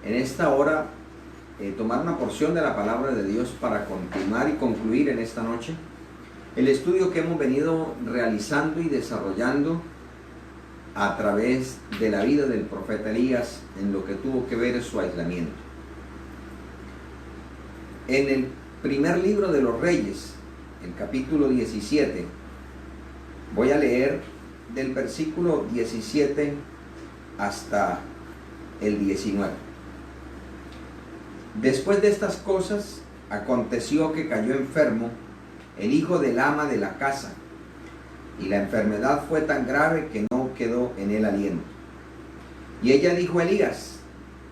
en esta hora tomar una porción de la palabra de Dios para continuar y concluir en esta noche el estudio que hemos venido realizando y desarrollando a través de la vida del profeta Elías en lo que tuvo que ver su aislamiento. En el primer libro de los Reyes, el capítulo 17, voy a leer del versículo 17 hasta el 19. Después de estas cosas, aconteció que cayó enfermo el hijo del ama de la casa, y la enfermedad fue tan grave que no quedó en él aliento. Y ella dijo a Elías: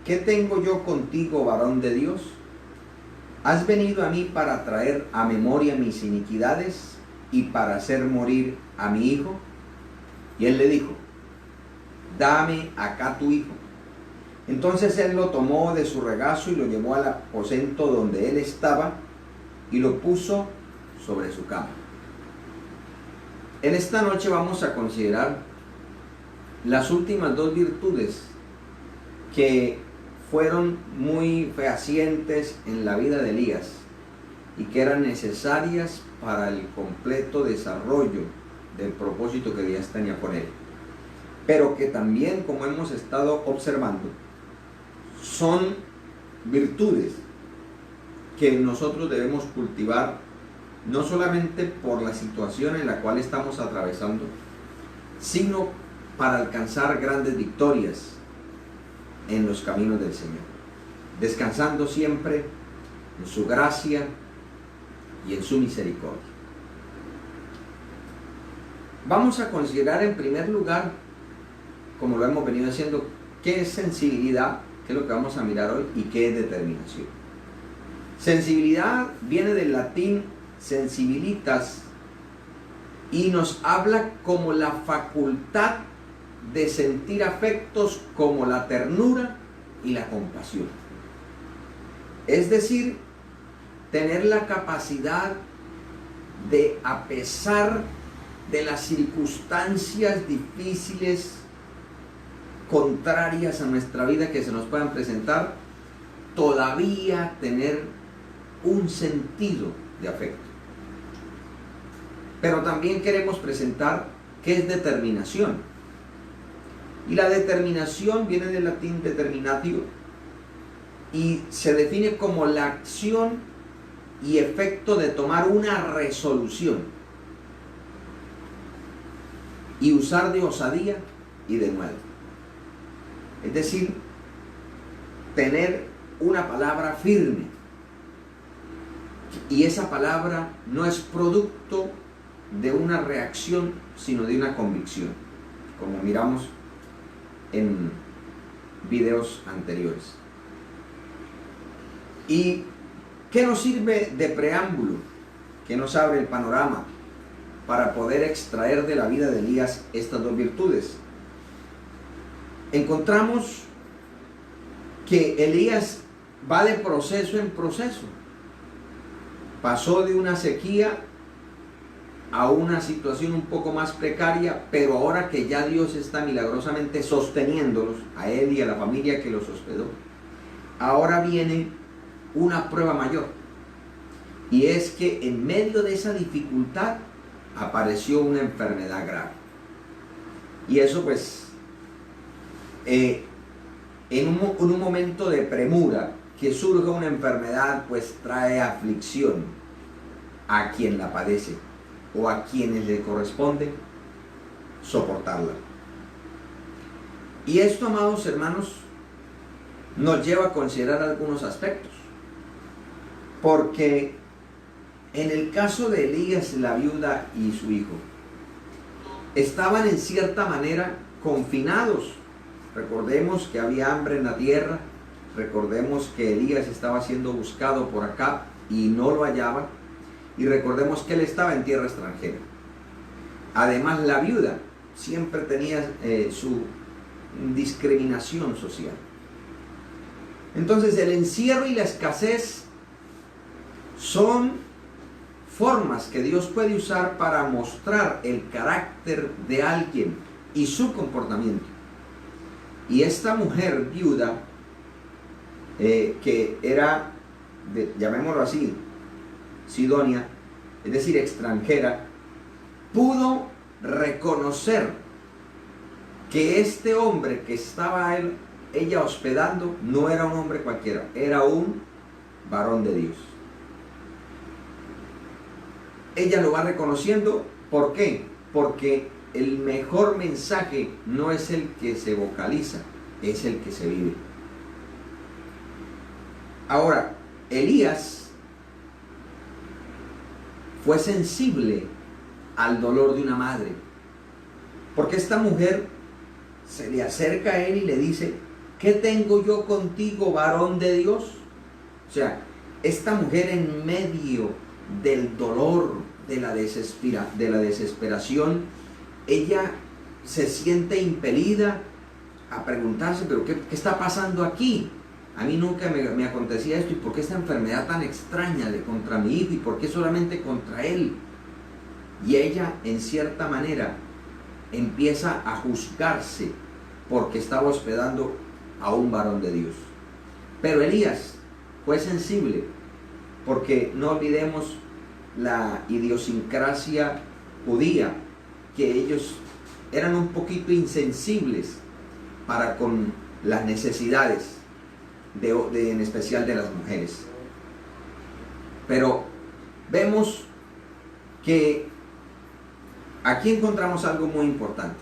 ¿qué tengo yo contigo, varón de Dios? ¿Has venido a mí para traer a memoria mis iniquidades y para hacer morir a mi hijo? Y él le dijo: dame acá tu hijo. Entonces él lo tomó de su regazo y lo llevó al aposento donde él estaba y lo puso sobre su cama. En esta noche vamos a considerar las últimas dos virtudes que fueron muy fehacientes en la vida de Elías y que eran necesarias para el completo desarrollo del propósito que Dios tenía con él, pero que también, como hemos estado observando, son virtudes que nosotros debemos cultivar no solamente por la situación en la cual estamos atravesando, sino para alcanzar grandes victorias en los caminos del Señor, descansando siempre en su gracia y en su misericordia. Vamos a considerar en primer lugar, como lo hemos venido haciendo, qué es sensibilidad, que es lo que vamos a mirar hoy, y qué es determinación. Sensibilidad viene del latín sensibilitas y nos habla como la facultad de sentir afectos como la ternura y la compasión. Es decir, tener la capacidad de, a pesar de las circunstancias difíciles, contrarias a nuestra vida que se nos puedan presentar, todavía tener un sentido de afecto. Pero también queremos presentar qué es determinación. Y la determinación viene del latín determinatio y se define como la acción y efecto de tomar una resolución y usar de osadía y de nuevo. Es decir, tener una palabra firme. Y esa palabra no es producto de una reacción, sino de una convicción, como miramos en videos anteriores. ¿Y qué nos sirve de preámbulo? ¿Qué nos abre el panorama para poder extraer de la vida de Elías estas dos virtudes? Encontramos que Elías va de proceso en proceso. Pasó de una sequía a una situación un poco más precaria, pero ahora que ya Dios está milagrosamente sosteniéndolos, a él y a la familia que los hospedó, ahora viene una prueba mayor. Y es que en medio de esa dificultad apareció una enfermedad grave. Y eso pues, en un momento de premura, que surja una enfermedad, pues trae aflicción a quien la padece o a quienes le corresponde soportarla. Y esto, amados hermanos, nos lleva a considerar algunos aspectos, porque en el caso de Elías, la viuda y su hijo estaban en cierta manera confinados. Recordemos que había hambre en la tierra. Recordemos que Elías estaba siendo buscado por Acab y no lo hallaba. Y recordemos que él estaba en tierra extranjera. Además, la viuda siempre tenía su discriminación social. Entonces, el encierro y la escasez son formas que Dios puede usar para mostrar el carácter de alguien y su comportamiento. Y esta mujer viuda que era, llamémoslo así, sidonia, es decir, extranjera, pudo reconocer que este hombre que estaba ella hospedando no era un hombre cualquiera, era un varón de Dios. Ella lo va reconociendo, ¿por qué? Porque el mejor mensaje no es el que se vocaliza, es el que se vive. Ahora, Elías fue sensible al dolor de una madre, porque esta mujer se le acerca a él y le dice: ¿qué tengo yo contigo, varón de Dios? O sea, esta mujer en medio del dolor, de la desesperación, ella se siente impelida a preguntarse: ¿pero qué está pasando aquí? A mí nunca me acontecía esto, ¿y por qué esta enfermedad tan extraña contra mi hijo? ¿Y por qué solamente contra él? Y ella, en cierta manera, empieza a juzgarse porque estaba hospedando a un varón de Dios. Pero Elías fue sensible, porque no olvidemos la idiosincrasia judía, que ellos eran un poquito insensibles para con las necesidades en especial de las mujeres. Pero vemos que aquí encontramos algo muy importante.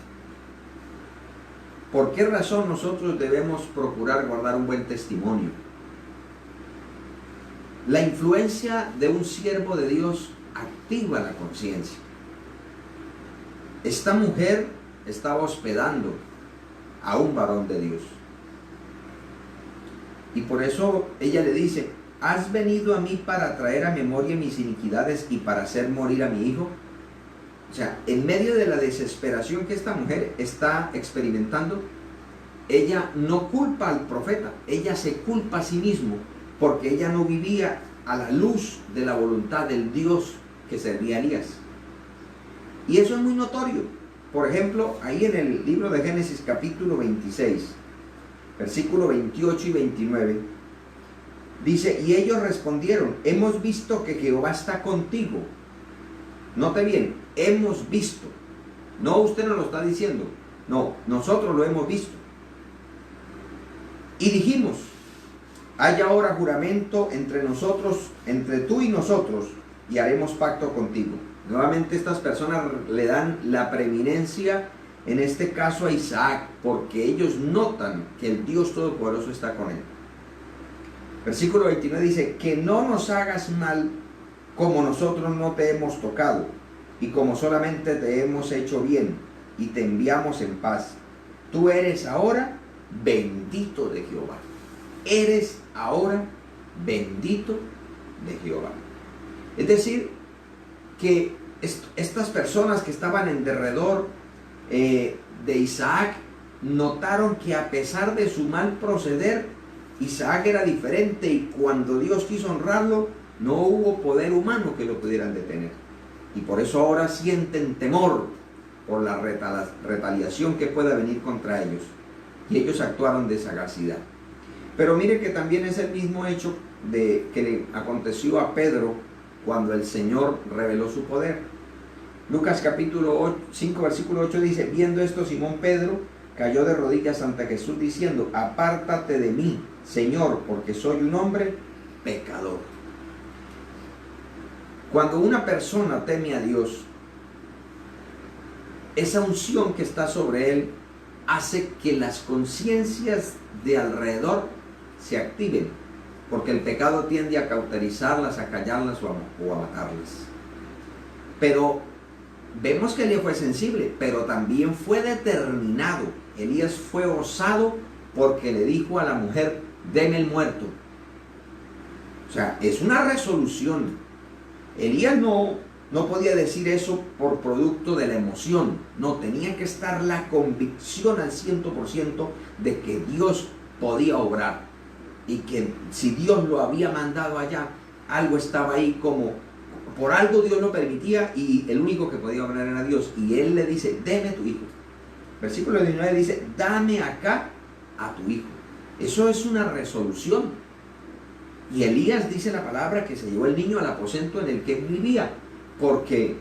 ¿Por qué razón nosotros debemos procurar guardar un buen testimonio? La influencia de un siervo de Dios activa la conciencia. Esta mujer estaba hospedando a un varón de Dios. Y por eso ella le dice: ¿has venido a mí para traer a memoria mis iniquidades y para hacer morir a mi hijo? O sea, en medio de la desesperación que esta mujer está experimentando, ella no culpa al profeta, ella se culpa a sí mismo, porque ella no vivía a la luz de la voluntad del Dios que servía a Elías. Y eso es muy notorio. Por ejemplo, ahí en el libro de Génesis capítulo 26, versículo 28 y 29, dice: y ellos respondieron: hemos visto que Jehová está contigo. Note bien, hemos visto. No, usted no lo está diciendo. No, nosotros lo hemos visto. Y dijimos: hay ahora juramento entre nosotros, entre tú y nosotros, y haremos pacto contigo. Nuevamente estas personas le dan la preeminencia, en este caso a Isaac, porque ellos notan que el Dios Todopoderoso está con él. Versículo 29 dice: que no nos hagas mal, como nosotros no te hemos tocado, y como solamente te hemos hecho bien, y te enviamos en paz. Tú eres ahora bendito de Jehová. Eres ahora bendito de Jehová. Es decir, que estas personas que estaban en derredor de Isaac notaron que a pesar de su mal proceder, Isaac era diferente, y cuando Dios quiso honrarlo, no hubo poder humano que lo pudieran detener. Y por eso ahora sienten temor por la retaliación que pueda venir contra ellos. Y ellos actuaron de sagacidad. Pero mire que también es el mismo hecho que le aconteció a Pedro cuando el Señor reveló su poder. Lucas capítulo 5 versículo 8 dice: viendo esto, Simón Pedro cayó de rodillas ante Jesús diciendo: apártate de mí, Señor, porque soy un hombre pecador. Cuando una persona teme a Dios, esa unción que está sobre él hace que las conciencias de alrededor se activen, porque el pecado tiende a cauterizarlas, a callarlas o a matarlas. Pero vemos que Elías fue sensible, pero también fue determinado. Elías fue osado porque le dijo a la mujer: deme el muerto. O sea, es una resolución. Elías no podía decir eso por producto de la emoción. No, tenía que estar la convicción al 100% de que Dios podía obrar, y que si Dios lo había mandado allá, algo estaba ahí, como por algo Dios lo permitía, y el único que podía obrar era Dios. Y él le dice: deme tu hijo. Versículo 19 dice: dame acá a tu hijo. Eso es una resolución. Y Elías, dice la palabra, que se llevó el niño al aposento en el que él vivía, porque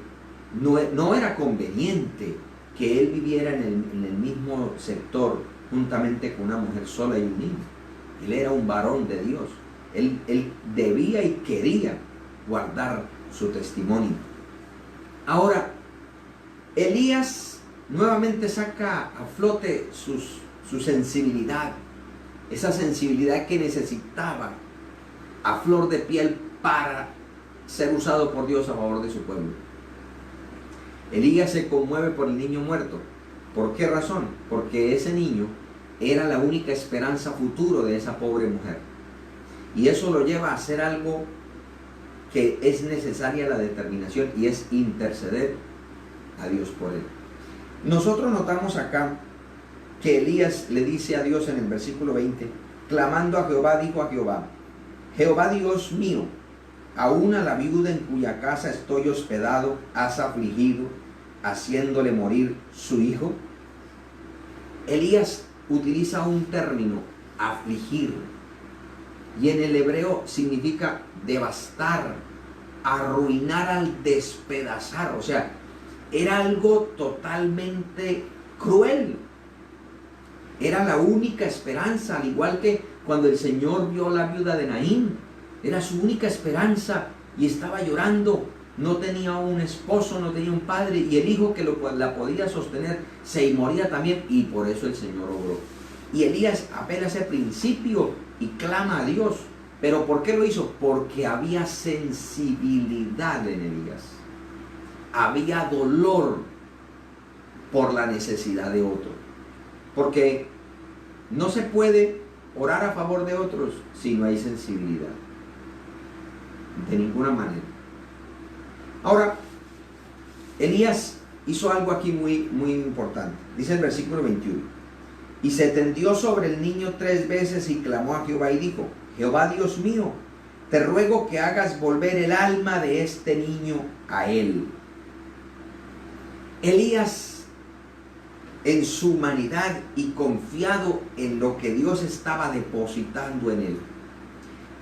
no era conveniente que él viviera en el mismo sector juntamente con una mujer sola y un niño. Él era un varón de Dios. Él debía y quería guardar su testimonio. Ahora, Elías nuevamente saca a flote su sensibilidad, esa sensibilidad que necesitaba a flor de piel para ser usado por Dios a favor de su pueblo. Elías se conmueve por el niño muerto. ¿Por qué razón? Porque ese niño era la única esperanza futuro de esa pobre mujer. Y eso lo lleva a hacer algo que es necesaria la determinación, y es interceder a Dios por él. Nosotros notamos acá que Elías le dice a Dios en el versículo 20, clamando a Jehová, dijo a Jehová, Jehová Dios mío, aún a la viuda en cuya casa estoy hospedado, has afligido, haciéndole morir su hijo. Elías utiliza un término, afligir, y en el hebreo significa devastar, arruinar al despedazar. O sea, era algo totalmente cruel. Era la única esperanza, al igual que cuando el Señor vio a la viuda de Naín. Era su única esperanza y estaba llorando. No tenía un esposo, no tenía un padre, y el hijo que la podía sostener se moría también, y por eso el Señor obró. Y Elías apela a ese principio y clama a Dios. ¿Pero por qué lo hizo? Porque había sensibilidad en Elías. Había dolor por la necesidad de otro. Porque no se puede orar a favor de otros si no hay sensibilidad. De ninguna manera. Ahora, Elías hizo algo aquí muy, muy importante. Dice el versículo 21. Y se tendió sobre el niño 3 veces y clamó a Jehová y dijo, Jehová Dios mío, te ruego que hagas volver el alma de este niño a él. Elías, en su humanidad y confiado en lo que Dios estaba depositando en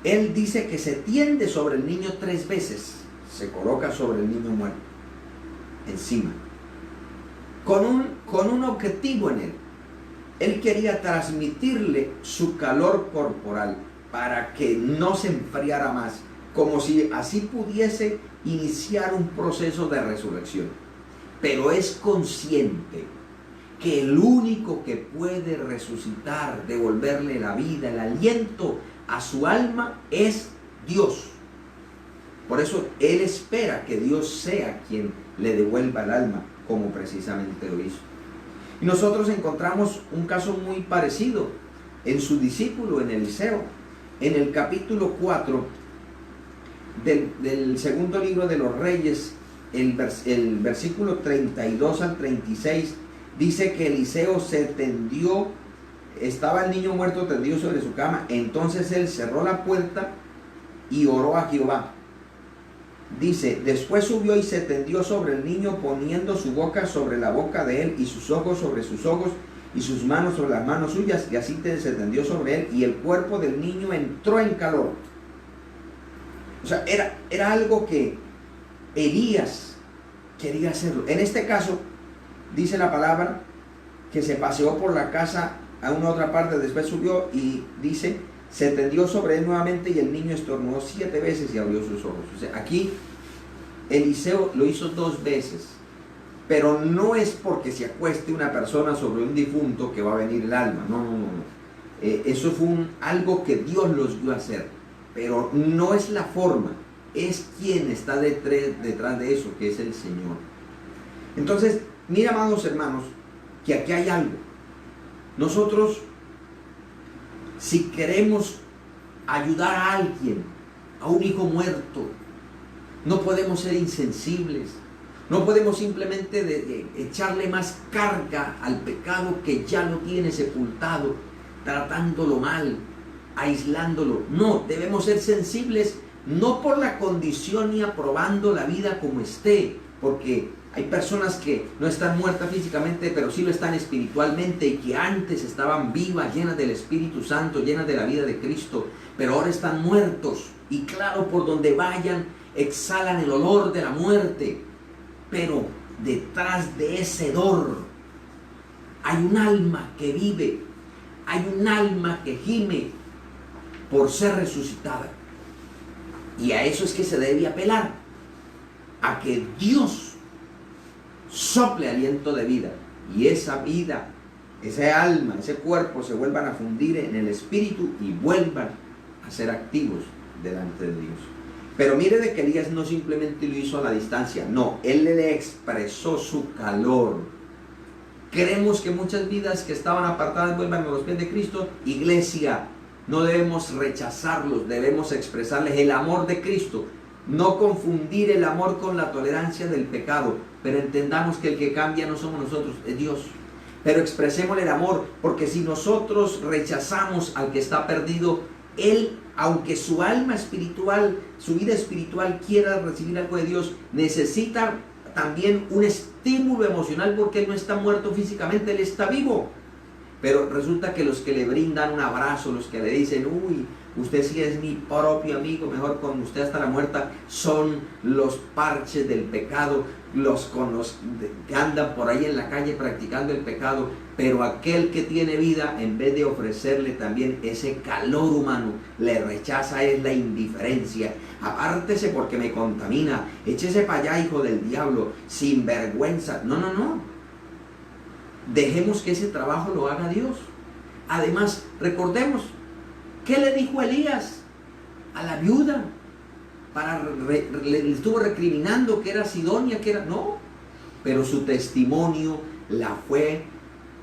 él dice que se tiende sobre el niño 3 veces, se coloca sobre el niño muerto, encima, con un objetivo en él. Él quería transmitirle su calor corporal para que no se enfriara más, como si así pudiese iniciar un proceso de resurrección. Pero es consciente que el único que puede resucitar, devolverle la vida, el aliento a su alma es Dios. Por eso él espera que Dios sea quien le devuelva el alma, como precisamente lo hizo. Y nosotros encontramos un caso muy parecido en su discípulo, en Eliseo. En el capítulo 4 del segundo libro de los Reyes, el versículo 32 al 36, dice que Eliseo se tendió, estaba el niño muerto tendido sobre su cama, entonces él cerró la puerta y oró a Jehová. Dice, después subió y se tendió sobre el niño, poniendo su boca sobre la boca de él y sus ojos sobre sus ojos y sus manos sobre las manos suyas, y así se tendió sobre él, y el cuerpo del niño entró en calor. O sea, era algo que Elías quería hacerlo. En este caso, dice la palabra que se paseó por la casa a una otra parte, después subió y dice, se tendió sobre él nuevamente y el niño estornudó 7 veces y abrió sus ojos. O sea, aquí Eliseo lo hizo 2 veces, pero no es porque se acueste una persona sobre un difunto que va a venir el alma. No. Eso fue algo que Dios los dio a hacer, pero no es la forma, es quien está detrás de eso, que es el Señor. Entonces, mira, amados hermanos, que aquí hay algo. Nosotros, si queremos ayudar a alguien, a un hijo muerto, no podemos ser insensibles. No podemos simplemente echarle más carga al pecado que ya lo tiene sepultado, tratándolo mal, aislándolo. No, debemos ser sensibles, no por la condición ni aprobando la vida como esté, porque Hay personas que no están muertas físicamente, pero sí lo están espiritualmente, y que antes estaban vivas, llenas del Espíritu Santo, llenas de la vida de Cristo, pero ahora están muertos. Y claro, por donde vayan, exhalan el olor de la muerte. Pero detrás de ese hedor hay un alma que vive, hay un alma que gime por ser resucitada. Y a eso es que se debe apelar, a que Dios sople aliento de vida, y esa vida, ese alma, ese cuerpo se vuelvan a fundir en el Espíritu y vuelvan a ser activos delante de Dios. Pero mire de que Elías no simplemente lo hizo a la distancia, no, él le expresó su calor. Queremos que muchas vidas que estaban apartadas vuelvan a los pies de Cristo. Iglesia, no debemos rechazarlos, debemos expresarles el amor de Cristo. No confundir el amor con la tolerancia del pecado, pero entendamos que el que cambia no somos nosotros, es Dios. Pero expresemos el amor, porque si nosotros rechazamos al que está perdido, él, aunque su alma espiritual, su vida espiritual quiera recibir algo de Dios, necesita también un estímulo emocional, porque él no está muerto físicamente, él está vivo. Pero resulta que los que le brindan un abrazo, los que le dicen, uy, usted sí es mi propio amigo, mejor con usted hasta la muerte, son los parches del pecado, los que andan por ahí en la calle practicando el pecado. Pero aquel que tiene vida, en vez de ofrecerle también ese calor humano, le rechaza es la indiferencia. Apártese porque me contamina, échese para allá, hijo del diablo, sin vergüenza. No, no, no. Dejemos que ese trabajo lo haga Dios. Además, recordemos, ¿qué le dijo Elías a la viuda? Le estuvo recriminando que era sidonia, que era... No, pero su testimonio la fue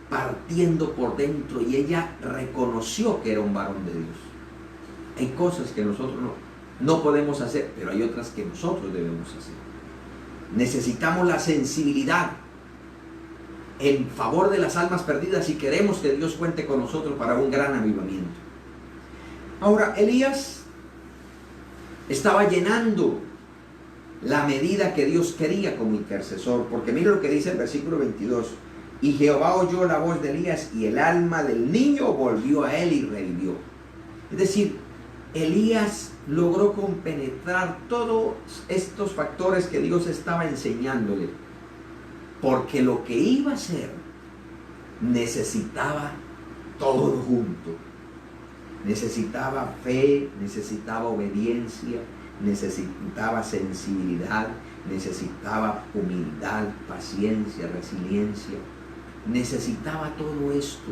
partiendo por dentro, y ella reconoció que era un varón de Dios. Hay cosas que nosotros no podemos hacer, pero hay otras que nosotros debemos hacer. Necesitamos la sensibilidad en favor de las almas perdidas, y queremos que Dios cuente con nosotros para un gran avivamiento. Ahora, Elías estaba llenando la medida que Dios quería como intercesor, porque mire lo que dice el versículo 22. Y Jehová oyó la voz de Elías, y el alma del niño volvió a él y revivió. Es decir, Elías logró compenetrar todos estos factores que Dios estaba enseñándole, porque lo que iba a hacer necesitaba todo junto. Necesitaba fe, necesitaba obediencia, necesitaba sensibilidad, necesitaba humildad, paciencia, resiliencia. Necesitaba todo esto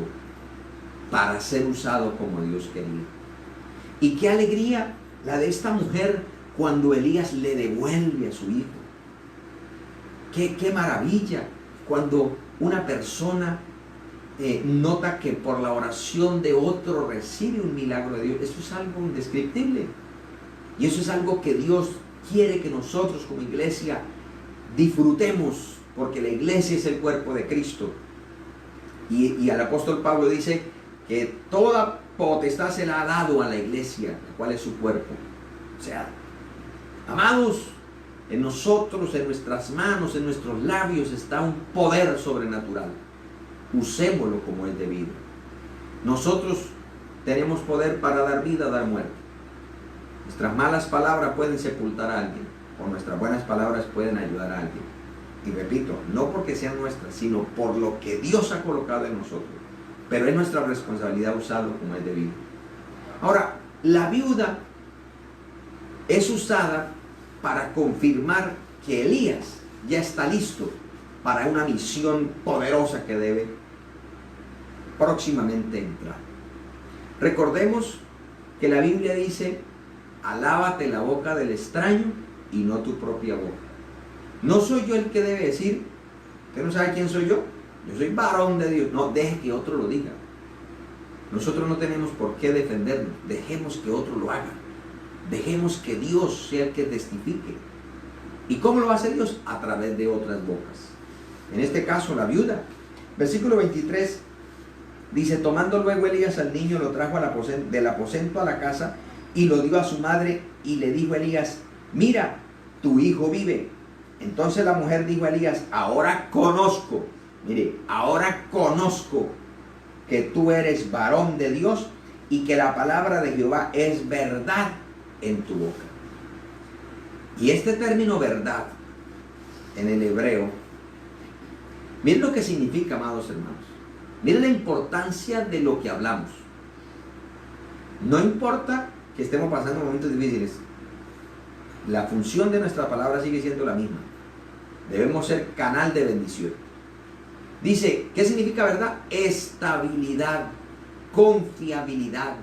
para ser usado como Dios quería. Y qué alegría la de esta mujer cuando Elías le devuelve a su hijo. Qué maravilla cuando una persona nota que por la oración de otro recibe un milagro de Dios. Eso es algo indescriptible. Y eso es algo que Dios quiere que nosotros como iglesia disfrutemos, porque la iglesia es el cuerpo de Cristo. Y al apóstol Pablo dice que toda potestad se la ha dado a la iglesia, la cual es su cuerpo. O sea, amados, en nosotros, en nuestras manos, en nuestros labios está un poder sobrenatural. Usémoslo como es debido. Nosotros tenemos poder para dar vida, dar muerte. Nuestras malas palabras pueden sepultar a alguien, o nuestras buenas palabras pueden ayudar a alguien. Y repito, no porque sean nuestras, sino por lo que Dios ha colocado en nosotros. Pero es nuestra responsabilidad usarlo como es debido. Ahora, la viuda es usada para confirmar que Elías ya está listo para una misión poderosa que debe próximamente entrar. Recordemos que la Biblia dice: alábate la boca del extraño y no tu propia boca. No soy yo el que debe decir, ¿usted no sabe quién soy yo? Yo soy varón de Dios. No, deje que otro lo diga. Nosotros no tenemos por qué defendernos. Dejemos que otro lo haga. Dejemos que Dios sea el que testifique. ¿Y cómo lo va a hacer Dios? A través de otras bocas. En este caso, la viuda. Versículo 23 dice: tomando luego Elías al niño, lo trajo del aposento a la casa y lo dio a su madre, y le dijo a Elías: mira, tu hijo vive. Entonces la mujer dijo a Elías, ahora conozco, mire, ahora conozco que tú eres varón de Dios y que la palabra de Jehová es verdad en tu boca. Y este término verdad en el hebreo, miren lo que significa, amados hermanos. Miren la importancia de lo que hablamos. No importa que estemos pasando momentos difíciles, la función de nuestra palabra sigue siendo la misma. Debemos ser canal de bendición. Dice, ¿qué significa verdad? Estabilidad, confiabilidad,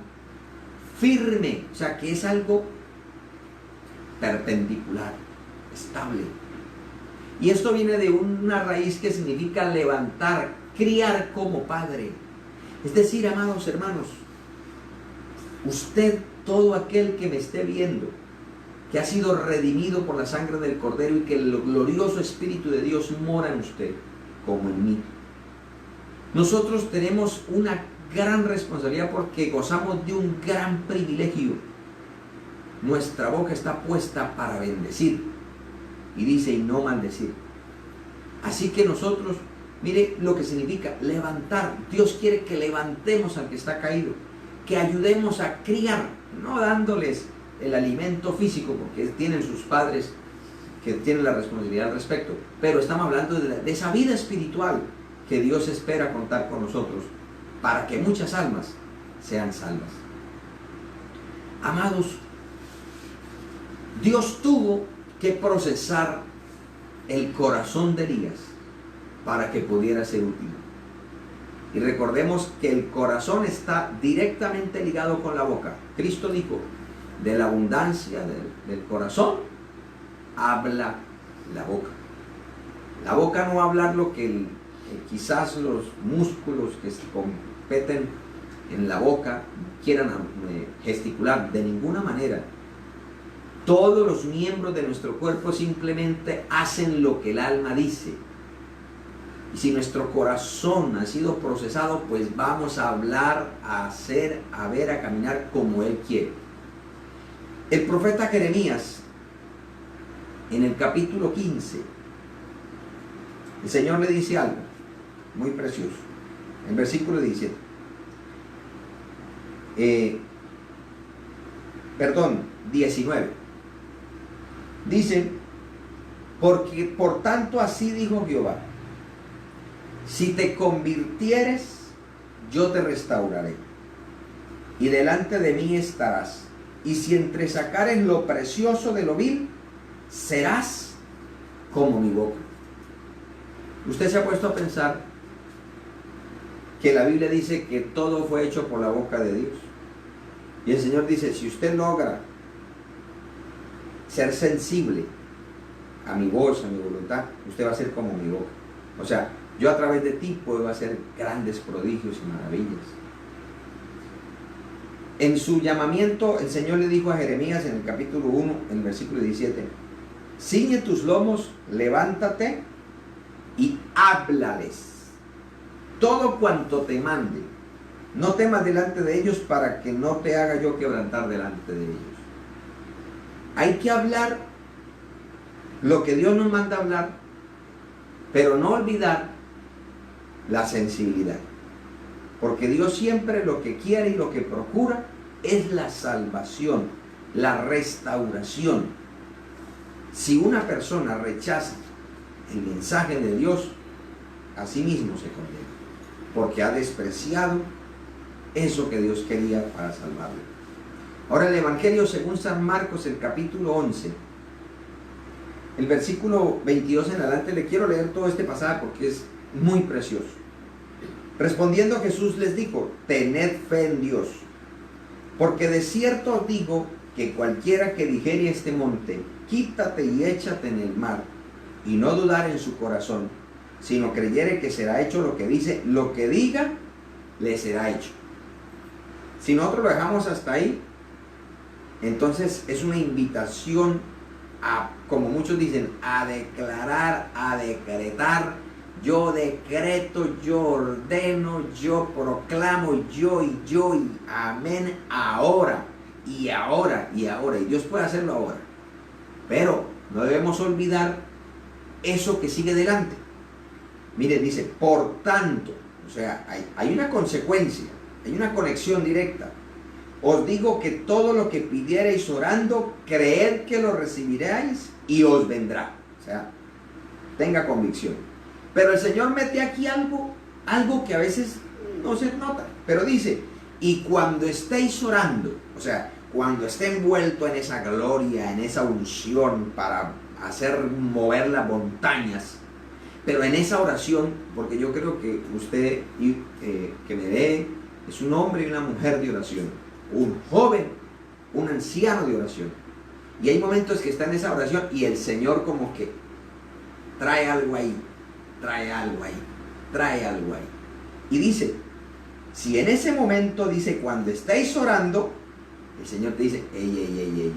firme, o sea que es algo perpendicular, estable. Y esto viene de una raíz que significa levantar, criar como padre. Es decir, amados hermanos, usted, todo aquel que me esté viendo, que ha sido redimido por la sangre del Cordero y que el glorioso Espíritu de Dios mora en usted, como en mí. Nosotros tenemos una gran responsabilidad porque gozamos de un gran privilegio. Nuestra boca está puesta para bendecir. Y dice, y no maldecir. Así que nosotros, mire lo que significa levantar. Dios quiere que levantemos al que está caído, que ayudemos a criar, no dándoles el alimento físico, porque tienen sus padres que tienen la responsabilidad al respecto, pero estamos hablando de esa vida espiritual que Dios espera contar con nosotros para que muchas almas sean salvas. Amados, Dios tuvo que procesar el corazón de Elías para que pudiera ser útil. Y recordemos que el corazón está directamente ligado con la boca. Cristo dijo, de la abundancia del corazón habla la boca. La boca no va a hablar lo que quizás los músculos que se competen en la boca quieran gesticular, de ninguna manera. Todos los miembros de nuestro cuerpo simplemente hacen lo que el alma dice. Y si nuestro corazón ha sido procesado, pues vamos a hablar, a hacer, a ver, a caminar como Él quiere. El profeta Jeremías, en el capítulo 15, el Señor le dice algo muy precioso. En versículo 17. 19. Dice, porque por tanto así dijo Jehová, si te convirtieres, yo te restauraré, y delante de mí estarás, y si entresacares lo precioso de lo vil, serás como mi boca. Usted se ha puesto a pensar que la Biblia dice que todo fue hecho por la boca de Dios. Y el Señor dice, si usted logra ser sensible a mi voz, a mi voluntad, usted va a ser como mi boca. O sea, yo a través de ti puedo hacer grandes prodigios y maravillas. En su llamamiento, el Señor le dijo a Jeremías en el capítulo 1, en el versículo 17, ciñe tus lomos, levántate y háblales todo cuanto te mande. No temas delante de ellos para que no te haga yo quebrantar delante de ellos. Hay que hablar lo que Dios nos manda hablar, pero no olvidar la sensibilidad. Porque Dios siempre lo que quiere y lo que procura es la salvación, la restauración. Si una persona rechaza el mensaje de Dios, a sí mismo se condena, porque ha despreciado eso que Dios quería para salvarlo. Ahora el Evangelio según San Marcos, el capítulo 11, el versículo 22 en adelante, le quiero leer todo este pasaje porque es muy precioso. Respondiendo Jesús les dijo, tened fe en Dios, porque de cierto os digo que cualquiera que dijere a este monte, quítate y échate en el mar, y no dudar en su corazón, sino creyere que será hecho lo que dice, lo que diga, le será hecho. Si nosotros lo dejamos hasta ahí, entonces es una invitación a, como muchos dicen, a declarar, a decretar. Yo decreto, yo ordeno, yo proclamo, yo y amén, ahora, y ahora, y ahora. Y Dios puede hacerlo ahora. Pero no debemos olvidar eso que sigue delante. Mire, dice, por tanto, o sea, hay una consecuencia, hay una conexión directa. Os digo que todo lo que pidierais orando, creed que lo recibiréis y os vendrá. O sea, tenga convicción. Pero el Señor mete aquí algo que a veces no se nota. Pero dice, y cuando estéis orando, o sea, cuando esté envuelto en esa gloria, en esa unción para hacer mover las montañas, pero en esa oración, porque yo creo que usted que me ve es un hombre y una mujer de oración, un joven, un anciano de oración, y hay momentos que está en esa oración y el Señor como que trae algo ahí, y dice, si en ese momento, dice, cuando estáis orando, el Señor te dice, ey,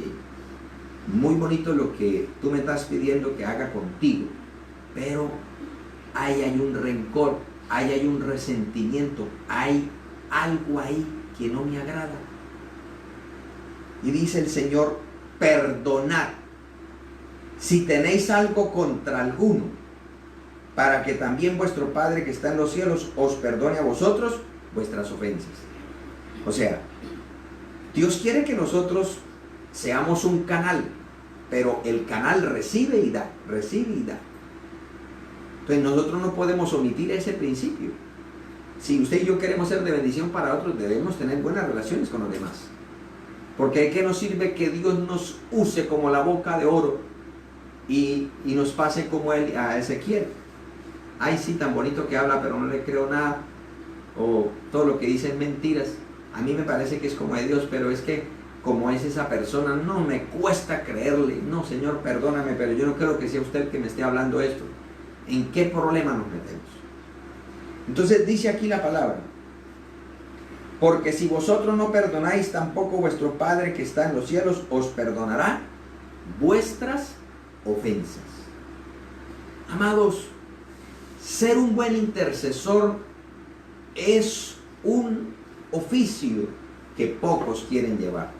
muy bonito lo que tú me estás pidiendo que haga contigo, pero ahí hay un rencor, ahí hay un resentimiento, hay algo ahí que no me agrada. Y dice el Señor, perdonad si tenéis algo contra alguno, para que también vuestro Padre que está en los cielos os perdone a vosotros vuestras ofensas. O sea, Dios quiere que nosotros seamos un canal, pero el canal recibe y da. Entonces nosotros no podemos omitir ese principio. Si usted y yo queremos ser de bendición para otros, debemos tener buenas relaciones con los demás. Porque ¿de qué nos sirve que Dios nos use como la boca de oro y nos pase como él a Ezequiel? Ay, sí, tan bonito que habla, pero no le creo nada. O todo lo que dice es mentiras. A mí me parece que es como de Dios, pero es que como es esa persona, no me cuesta creerle. No, Señor, perdóname, pero yo no creo que sea usted el que me esté hablando esto. ¿En qué problema nos metemos? Entonces dice aquí la palabra, porque si vosotros no perdonáis, tampoco vuestro Padre que está en los cielos os perdonará vuestras ofensas. Amados, ser un buen intercesor es un oficio que pocos quieren llevar.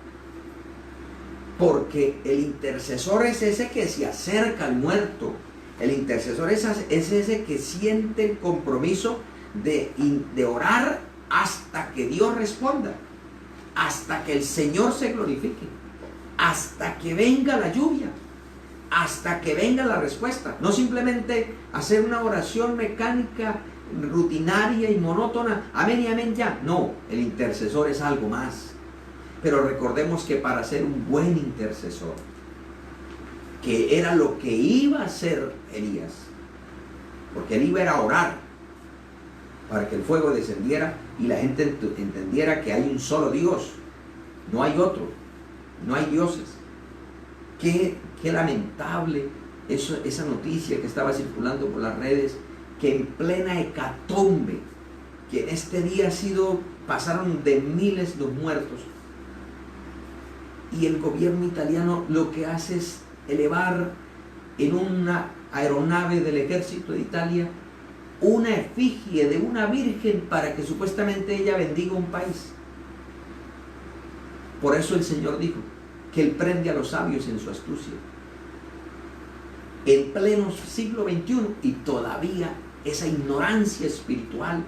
Porque el intercesor es ese que se acerca al muerto. El intercesor es ese que siente el compromiso de orar hasta que Dios responda, hasta que el Señor se glorifique, hasta que venga la lluvia, hasta que venga la respuesta. No simplemente hacer una oración mecánica, rutinaria y monótona, amén y amén ya. No, el intercesor es algo más. Pero recordemos que para ser un buen intercesor, que era lo que iba a hacer Elías, porque él iba a orar para que el fuego descendiera y la gente entendiera que hay un solo Dios, no hay otro, no hay dioses. Qué lamentable esa noticia que estaba circulando por las redes, que en plena hecatombe, que en este día pasaron de miles los muertos, y el gobierno italiano lo que hace es elevar en una aeronave del ejército de Italia una efigie de una virgen para que supuestamente ella bendiga un país. Por eso el Señor dijo que Él prende a los sabios en su astucia. En pleno siglo XXI y todavía esa ignorancia espiritual,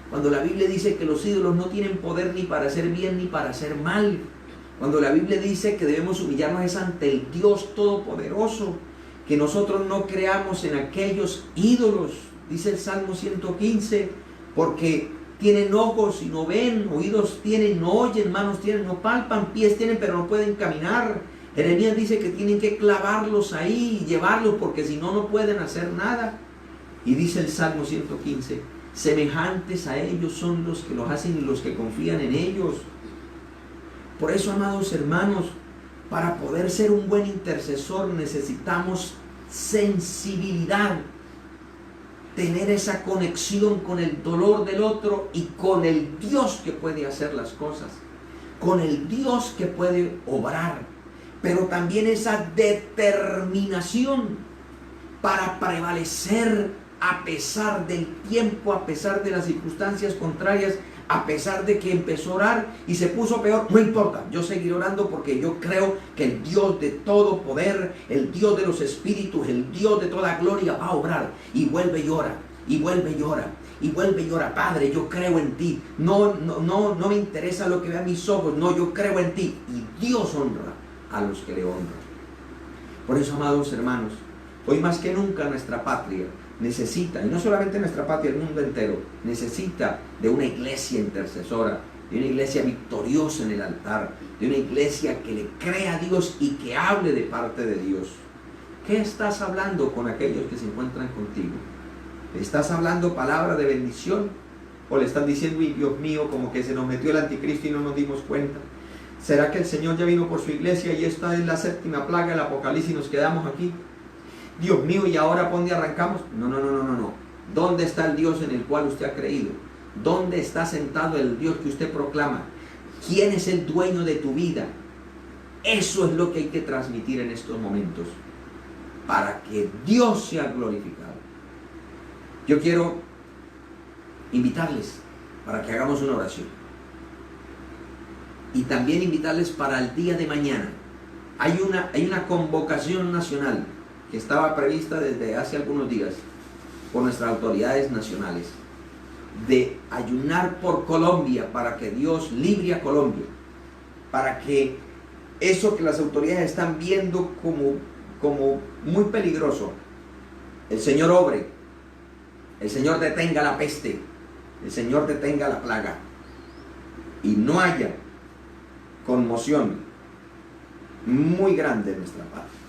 cuando la Biblia dice que los ídolos no tienen poder ni para hacer bien ni para hacer mal, cuando la Biblia dice que debemos humillarnos ante el Dios Todopoderoso, que nosotros no creamos en aquellos ídolos, dice el Salmo 115, porque tienen ojos y no ven, oídos tienen, no oyen, manos tienen, no palpan, pies tienen, pero no pueden caminar. Jeremías dice que tienen que clavarlos ahí y llevarlos, porque si no, no pueden hacer nada. Y dice el Salmo 115, semejantes a ellos son los que los hacen y los que confían en ellos. Por eso, amados hermanos, para poder ser un buen intercesor necesitamos sensibilidad, tener esa conexión con el dolor del otro y con el Dios que puede hacer las cosas, con el Dios que puede obrar, pero también esa determinación para prevalecer a pesar del tiempo, a pesar de las circunstancias contrarias, A pesar de que empezó a orar y se puso peor, no importa, yo seguiré orando porque yo creo que el Dios de todo poder, el Dios de los espíritus, el Dios de toda gloria va a obrar. Y vuelve y ora, y vuelve y ora, y vuelve y ora. Padre, yo creo en ti. No me interesa lo que vean mis ojos, no, yo creo en ti. Y Dios honra a los que le honran. Por eso, amados hermanos, hoy más que nunca nuestra patria necesita, y no solamente nuestra patria, el mundo entero, necesita de una iglesia intercesora, de una iglesia victoriosa en el altar, de una iglesia que le crea a Dios y que hable de parte de Dios. ¿Qué estás hablando con aquellos que se encuentran contigo? ¿Le estás hablando palabra de bendición? ¿O le estás diciendo, uy, Dios mío, como que se nos metió el anticristo y no nos dimos cuenta? ¿Será que el Señor ya vino por su iglesia y esta es la séptima plaga del Apocalipsis y nos quedamos aquí? Dios mío, ¿y ahora por dónde arrancamos? No. ¿Dónde está el Dios en el cual usted ha creído? ¿Dónde está sentado el Dios que usted proclama? ¿Quién es el dueño de tu vida? Eso es lo que hay que transmitir en estos momentos, para que Dios sea glorificado. Yo quiero invitarles para que hagamos una oración. Y también invitarles para el día de mañana. Hay una convocación nacional que estaba prevista desde hace algunos días por nuestras autoridades nacionales, de ayunar por Colombia para que Dios libre a Colombia, para que eso que las autoridades están viendo como muy peligroso, el Señor obre, el Señor detenga la peste, el Señor detenga la plaga y no haya conmoción muy grande en nuestra patria.